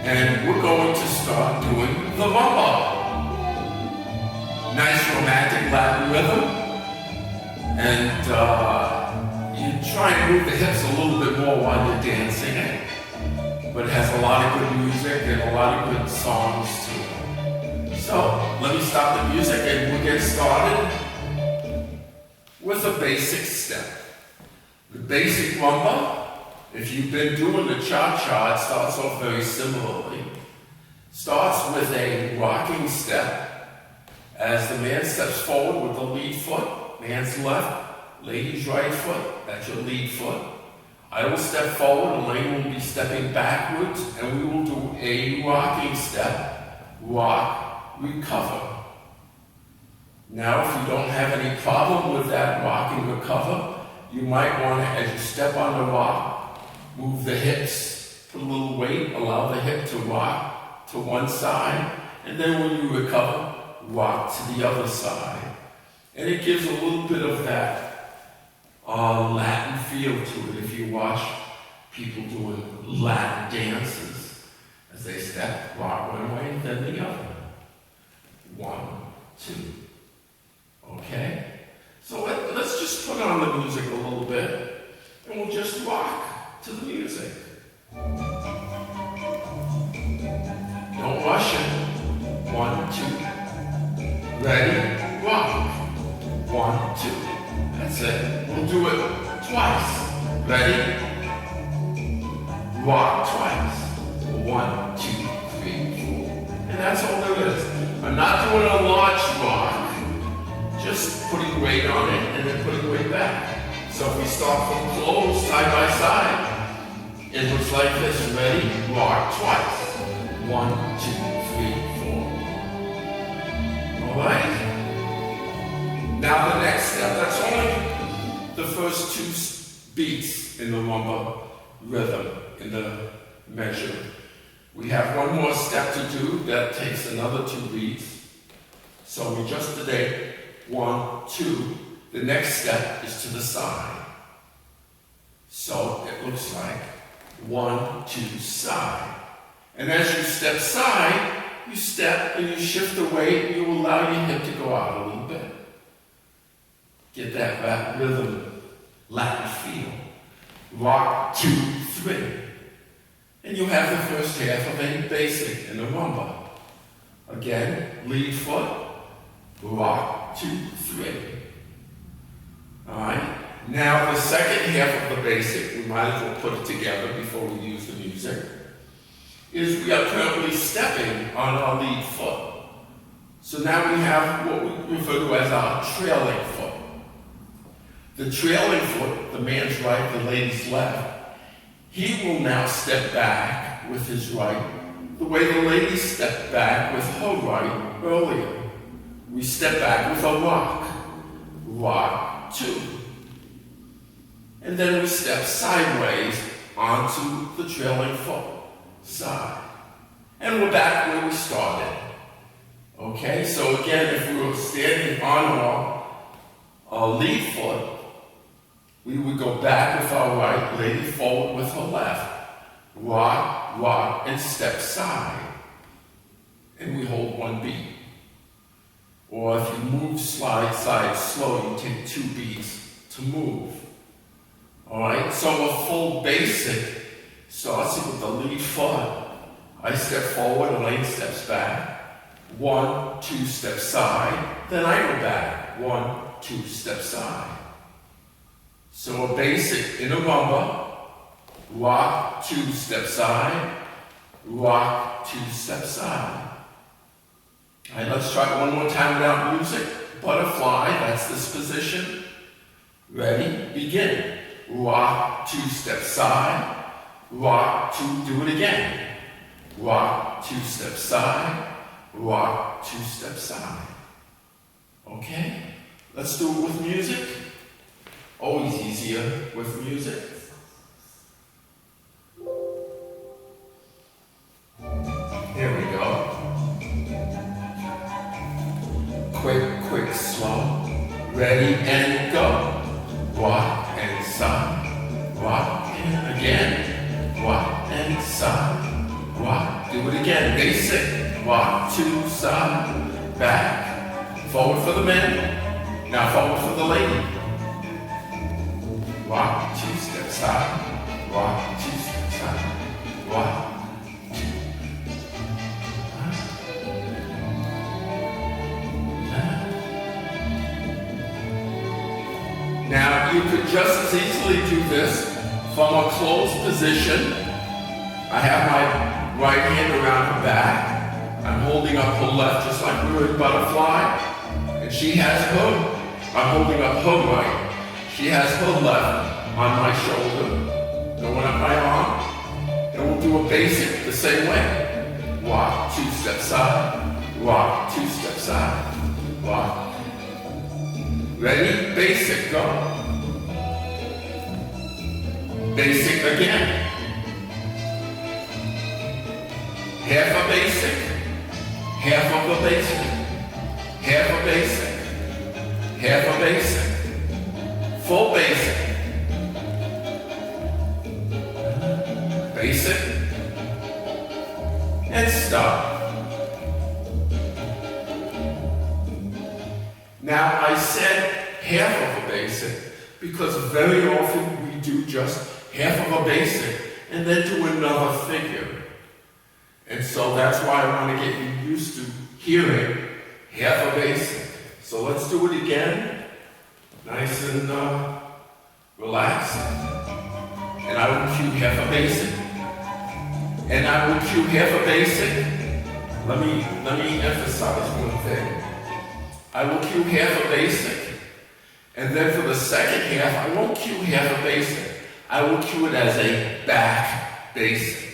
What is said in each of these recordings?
And we're going to start doing the rumba. Nice romantic Latin rhythm. And you try and move the hips a little bit more while you're dancing it. But it has a lot of good music and a lot of good songs too. So let me stop the music and we'll get started with a basic step. The basic rumba. If you've been doing the cha-cha, it starts off very similarly. Starts with a rocking step as the man steps forward with the lead foot, man's left, lady's right foot, that's your lead foot. I will step forward, Elaine will be stepping backwards, and we will do a rocking step, rock, recover. Now, if you don't have any problem with that rocking recover, you might want to, as you step on the rock, move the hips, put a little weight, allow the hip to rock to one side, and then when you recover, rock to the other side. And it gives a little bit of that Latin feel to it if you watch people doing Latin dances. As they step, rock one way, then the other. 1, 2. Okay? So let's just put on the music a little bit, and we'll just rock to the music. Don't rush it. 1, 2. Ready? Rock. 1, 2. That's it. We'll do it twice. Ready? Rock twice. 1, 2, 3, 4. And that's all there is. I'm not doing a large rock. Just putting weight on it and then putting weight back. So if we start from close, side by side, it looks like this. Ready? Rock twice. 1, 2, 3, 4. All right? Now the next step, that's only the first 2 beats in the rumba rhythm, in the measure. We have one more step to do that takes another 2 beats. So we just did a 1, 2. The next step is to the side. So it looks like 1, 2, side. And as you step side, you step and you shift the weight and you allow your hip to go out a little bit. Get that rhythm, Latin feel. Rock, 2, 3. And you have the first half of a basic in the rumba. Again, lead foot, rock, 2, 3. All right? Now the second half of the basic, we might as well put it together before we use the music, is we are currently stepping on our lead foot. So now we have what we refer to as our trailing foot. The trailing foot, the man's right, the lady's left, he will now step back with his right, the way the lady stepped back with her right earlier. We step back with a rock, rock, 2. And then we step sideways onto the trailing foot, side. And we're back where we started. Okay, so again, if we were standing on our lead foot, we would go back with our right, lady forward with her left. Rock, rock, and step side. And we hold 1 beat. Or if you move slide, side, slow, you take 2 beats to move. Alright, so a full basic starts with the lead foot. I step forward, Elaine steps back. 1, 2, step side. Then I go back. 1, 2, step side. So a basic in a rumba, rock, 2, step side, rock, 2, step side. All right, let's try it one more time without music. Butterfly, that's this position. Ready, begin. Rock, 2, step side, rock, 2, do it again. Rock, 2, step side, rock, 2, step side. Okay, let's do it with music. Always easier with music. Here we go. Quick, quick, slow. Ready and go. Rock and side. Rock and again. Rock and and side, rock. Do it again, basic. Rock, 2, side, back. Forward for the men. Now forward for the lady. Rock, 2 steps side, rock, 2 steps side, rock. Now, you could just as easily do this from a closed position. I have my right hand around her back. I'm holding up her left just like we were in butterfly. And she has her, I'm holding up her right. She has her left on my shoulder. Going up my arm. And we'll do a basic the same way. Walk, 2 steps side. Walk, 2 steps side. Walk. Ready? Basic, go. Basic again. Half a basic. Half of a basic. Half a basic. Half a basic. Full basic. Basic. And stop. Now, I said half of a basic because very often we do just half of a basic and then do another figure. And so that's why I want to get you used to hearing half a basic. So let's do it again, nice and relaxed. And I will cue half a basic. And I will cue half a basic. Let me emphasize one thing. I will cue half a basic, and then for the second half, I won't cue half a basic. I will cue it as a back basic,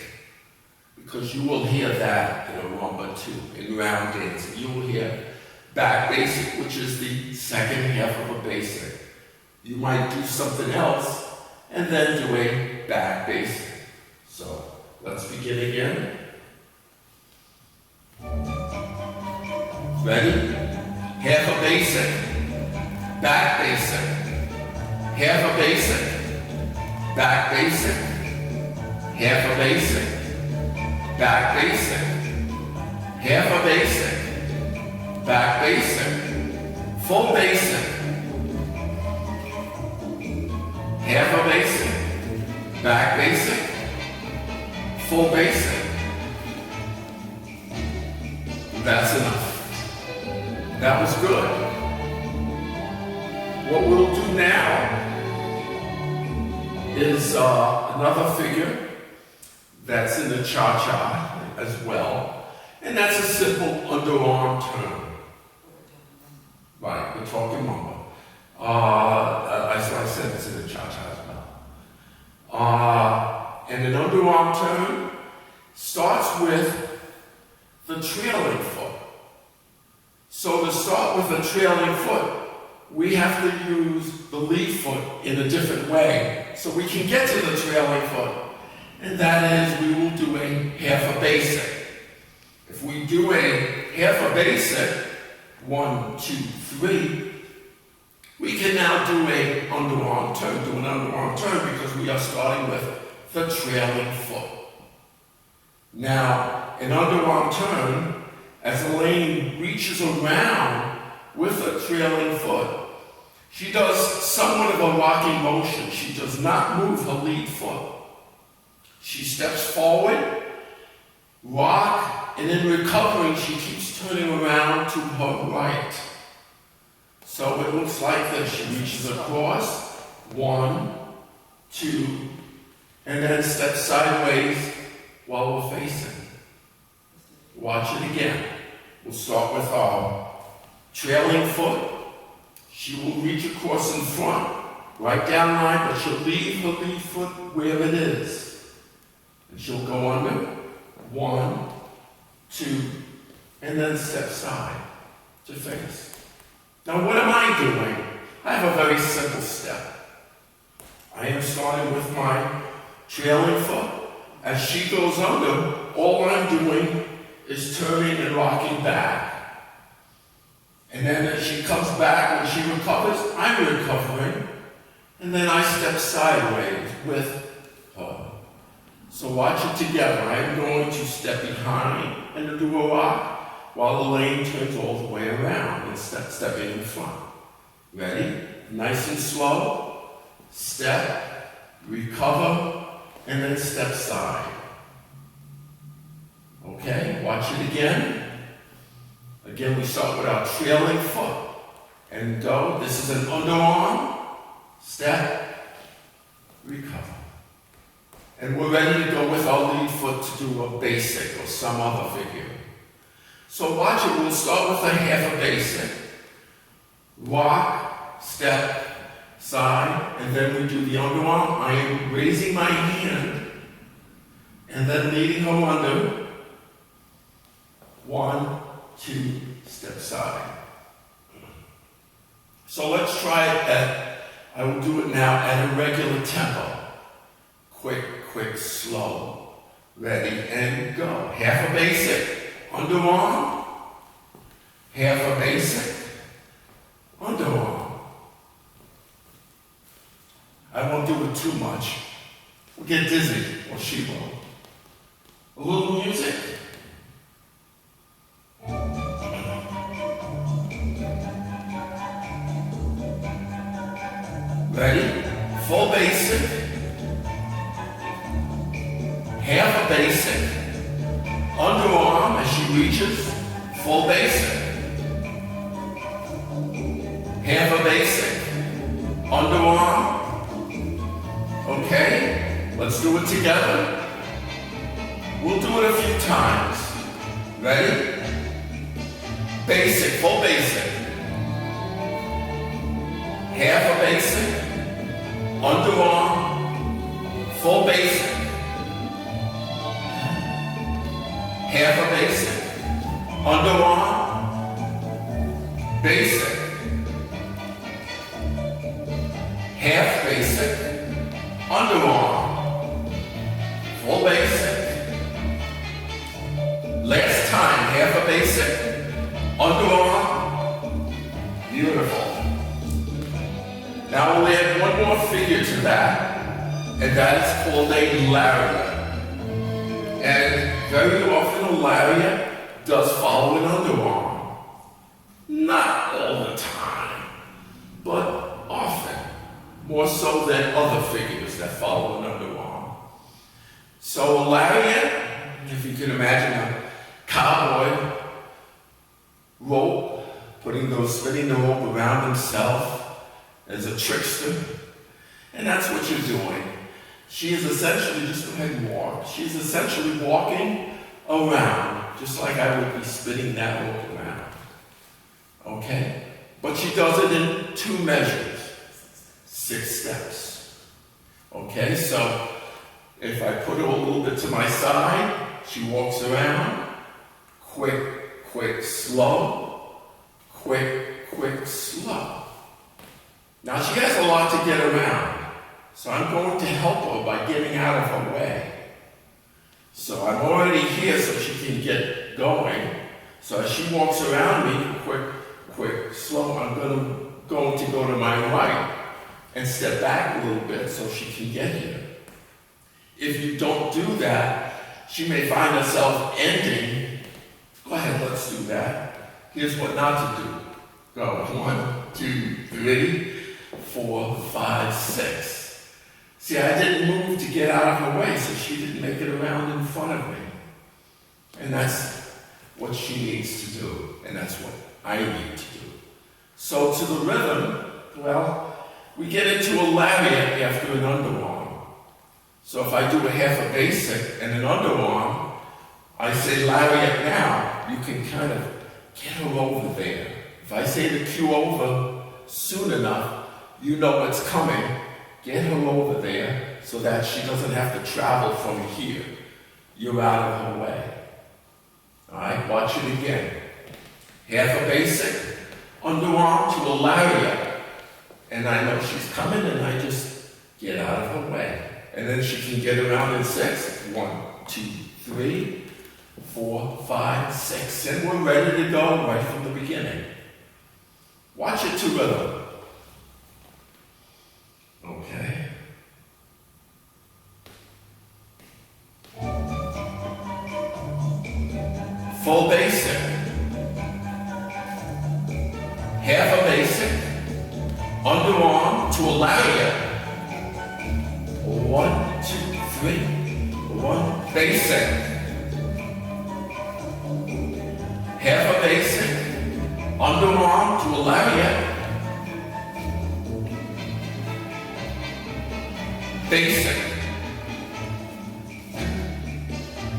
because you will hear that in a rumba too, in round dancing. You will hear back basic, which is the second half of a basic. You might do something else, and then do a back basic. So, let's begin again. Ready? Half a basic, back basic, half a basic, back basic, half a basic, back basic, half a basic, back basic, full basic, half a basic, back basic, full basic. That's enough. That was good. What we'll do now is another figure that's in the cha-cha as well. And that's a simple underarm turn. Right, we're talking Rumba. As I said, it's in the cha-cha as well. And an underarm turn starts with the trailing foot. So to start with a trailing foot, we have to use the lead foot in a different way so we can get to the trailing foot. And that is, we will do a half a basic. If we do a half a basic, 1, 2, 3, we can now do an underarm turn because we are starting with the trailing foot. Now, an underarm turn, as Elaine reaches around with a trailing foot, she does somewhat of a rocking motion. She does not move her lead foot. She steps forward, rock, and in recovering, she keeps turning around to her right. So it looks like this. She reaches across, 1, 2, and then steps sideways while we're facing. Watch it again. We'll start with our trailing foot. She will reach across in front, right down line, but she'll leave her lead foot where it is. And she'll go under, 1, 2, and then step side to face. Now what am I doing? I have a very simple step. I am starting with my trailing foot. As she goes under, all I'm doing is turning and rocking back. And then as she comes back, when she recovers, I'm recovering. And then I step sideways with her. So watch it together. I'm going to step behind and do a rock while the lane turns all the way around and stepping in front. Ready? Nice and slow. Step, recover, and then step side. Okay, watch it again. Again, we start with our trailing foot and go. This is an underarm. Step, recover. And we're ready to go with our lead foot to do a basic or some other figure. So watch it. We'll start with a half a basic. Rock, step, side, and then we do the underarm. I am raising my hand and then leading her under. 1, 2, step side. So let's try it I will do it now at a regular tempo. Quick, quick, slow. Ready, and go. Half a basic, underarm. Half a basic, underarm. I won't do it too much. We'll get dizzy, or she will. A little music. Ready? Full basic. Half a basic. Underarm as she reaches. Full basic. Half a basic. Underarm. Okay? Let's do it together. We'll do it a few times. Ready? Basic, full basic. Half a basic. Underarm. Full basic. Half a basic. Underarm. Basic. Half basic. Underarm. Full basic. Last time, half a basic. Underarm. Beautiful. Now we'll add one more figure to that, and that is called a lariat. And very often a lariat does follow an underarm. Not all the time, but often. More so than other figures that follow an underarm. So a lariat, if you can imagine a cowboy rope, spinning the rope around himself as a trickster. And that's what you're doing. She is essentially, just go ahead and walk. She's essentially walking around, just like I would be spinning that rope around. Okay? But she does it in 2 measures, 6 steps. Okay, so if I put her a little bit to my side, she walks around, quick, quick, slow, quick, quick, slow. Now she has a lot to get around, so I'm going to help her by getting out of her way. So I'm already here so she can get going. So as she walks around me, quick, quick, slow, I'm going to go to my right and step back a little bit so she can get here. If you don't do that, she may find herself ending. Go ahead, let's do that. Here's what not to do. Go, 1, 2, 3, 4, 5, 6. See, I didn't move to get out of her way, so she didn't make it around in front of me. And that's what she needs to do, and that's what I need to do. So to the rhythm, well, we get into a lariat after an underarm. So if I do a half a basic and an underarm, I say lariat now, you can kind of get her over there. If I say the cue over soon enough, you know what's coming. Get her over there so that she doesn't have to travel from here. You're out of her way. All right, watch it again. Half a basic, underarm to a lariat. And I know she's coming and I just get out of her way. And then she can get around in 6. 1, 2, 3, 4, 5, 6. And we're ready to go right from the beginning. Watch it to rhythm. Okay. full basic, half a basic, underarm to a lariat. 1, 2, 3, 1, basic, half a basic, underarm to a lariat, basic.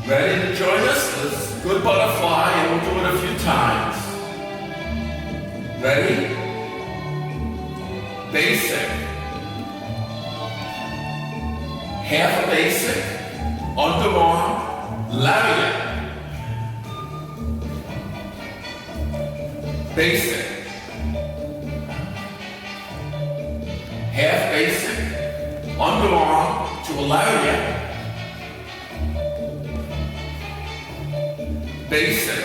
Ready to join us? Let's good butterfly, and we'll do it a few times. Ready? Basic. Half a basic, underarm, lariat. Basic. Half basic, underarm to a lariat. Basic.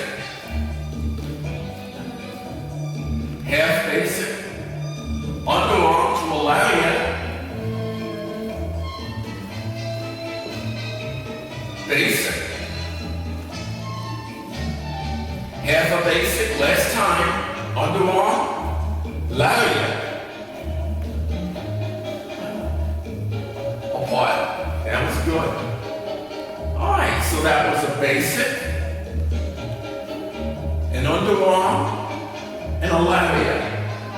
Half basic, underarm to a lariat. Basic. Half a basic, last time, underarm, lariat. Apart. That was good. Alright, so that was a basic, an underarm, and a lariat.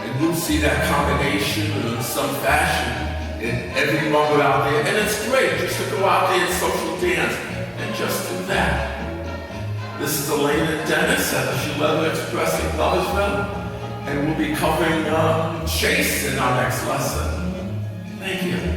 And you'll see that combination in some fashion in every rumba out there. And it's great just to go out there and social dance and just do that. This is Elaine and Dennis at the Gillette Express in Gloversville, and we'll be covering chase in our next lesson. Thank you.